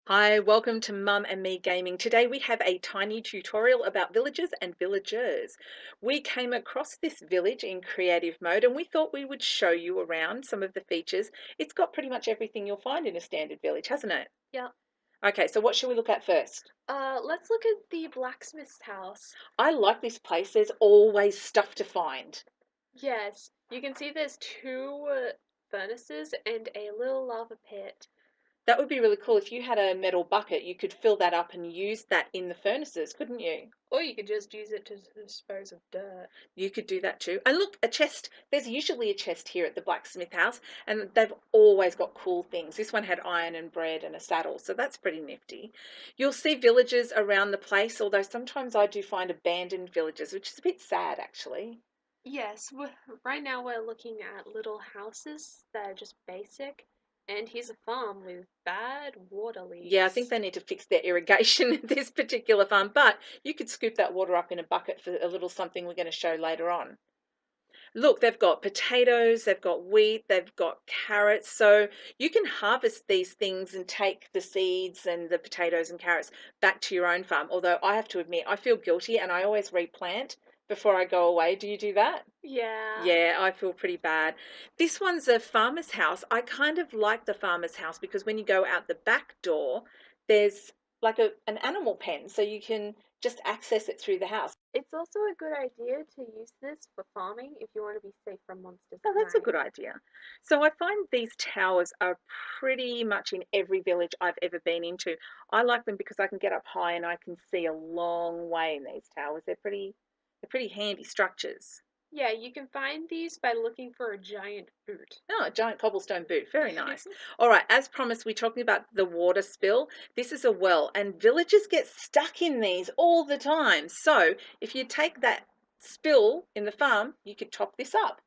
Hi, welcome to Mum and Me Gaming. Today we have a tiny tutorial about villages and villagers. We came across this village in creative mode and we thought we would show you around some of the features. It's got pretty much everything you'll find in a standard village, hasn't it? Yeah. Okay, so what should we look at first? Let's look at the blacksmith's house. I like this place. There's always stuff to find. Yes, you can see there's two furnaces and a little lava pit. That would be really cool. If you had a metal bucket, you could fill that up and use that in the furnaces, couldn't you? Or you could just use it to dispose of dirt. You could do that too. And look, a chest. There's usually a chest here at the blacksmith house, and they've always got cool things. This one had iron and bread and a saddle, so that's pretty nifty. You'll see villages around the place, although sometimes I do find abandoned villages, which is a bit sad actually. Yes, right now we're looking at little houses that are just basic. And here's a farm with bad water Yeah, I think leaks. they need to fix their irrigation at this particular farm, but you could scoop that water up in a bucket for a little something we're going to show later on. Look, they've got potatoes, they've got wheat, they've got carrots. So you can harvest these things and take the seeds and the potatoes and carrots back to your own farm. Although I have to admit, I feel guilty and I always replant before I go away. Do you do that? Yeah. Yeah, I feel pretty bad. This one's a farmer's house. I kind of like the farmer's house because when you go out the back door, there's like an animal pen, so you can just access it through the house. It's also a good idea to use this for farming if you want to be safe from monsters Oh, at that's a night. good idea. So I find these towers are pretty much in every village I've ever been into. I like them because I can get up high and I can see a long way in these towers. They're pretty handy structures. Yeah, you can find these by looking for a giant boot. Oh, a giant cobblestone boot. Very nice. All right, as promised, we're talking about the water spill. This is a well, and villagers get stuck in these all the time. So if you take that spill in the farm, you could top this up.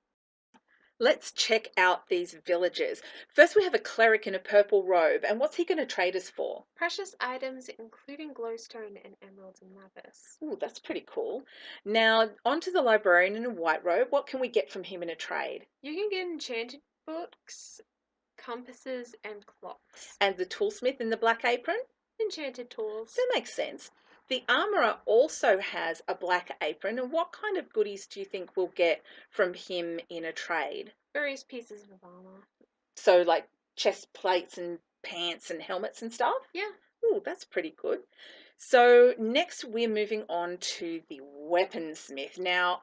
Let's check out these villagers. First, we have a cleric in a purple robe, and what's he going to trade us for? Precious items including glowstone and emeralds and lapis. Ooh, that's pretty cool. Now, on to the librarian in a white robe. What can we get from him in a trade? You can get enchanted books, compasses, and clocks. And the toolsmith in the black apron? Enchanted tools. That makes sense. The armourer also has a black apron, and what kind of goodies do you think we'll get from him in a trade? Various pieces of armor. So, like chest plates and pants and helmets and stuff? Yeah. Oh, that's pretty good. So next we're moving on to the weaponsmith. Now,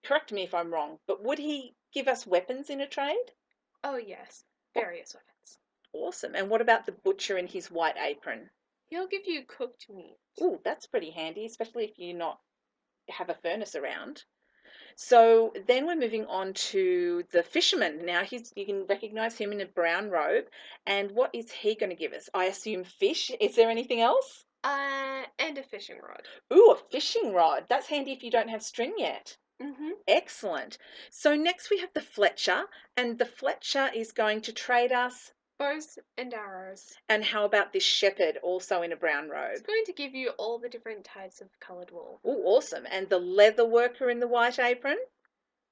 correct me if I'm wrong, but would he give us weapons in a trade? Oh, yes. Oh, Various weapons. awesome. And what about the butcher in his white apron? He'll give you cooked meat. Oh, that's pretty handy, especially if you not have a furnace around. So then we're moving on to the fisherman. Now you can recognize him in a brown robe. And what is he going to give us? I assume fish. Is there anything else? And a fishing rod. Ooh, a fishing rod. That's handy if you don't have string yet. Mm-hmm. Excellent. So next we have the Fletcher, and the Fletcher is going to trade us. Bows and arrows. And how about this shepherd, also in a brown It's robe? going to give you all the different types of colored wool. Ooh, awesome. And the leather worker in the white apron?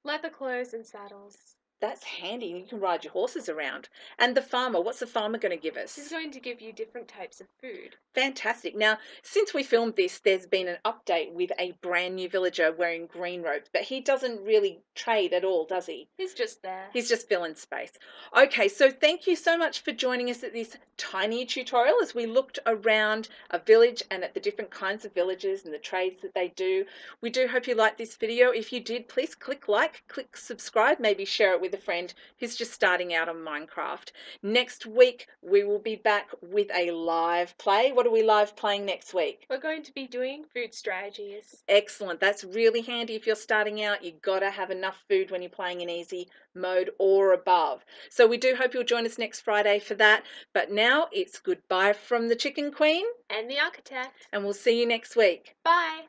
Leather clothes and saddles. That's handy. You can ride your horses around. And the farmer, what's the farmer going to give He's us? going to give you different types of food. Fantastic. Now, since we filmed this, there's been an update with a brand new villager wearing green robes, but he doesn't really trade at all, does he? He's just there. He's just filling space. Okay, so thank you so much for joining us at this tiny tutorial as we looked around a village and at the different kinds of villages and the trades that they do. We do hope you liked this video. If you did, please click like, click subscribe, maybe share it with a friend who's just starting out on Minecraft. Next week, we will be back with a live play. What are we live playing next week? We're going to be doing food strategies. Excellent. That's really handy if you're starting out. You've got to have enough food when you're playing in easy mode or above. So we do hope you'll join us next Friday for that. But now it's goodbye from the Chicken Queen, And the architect. and we'll see you next week. Bye!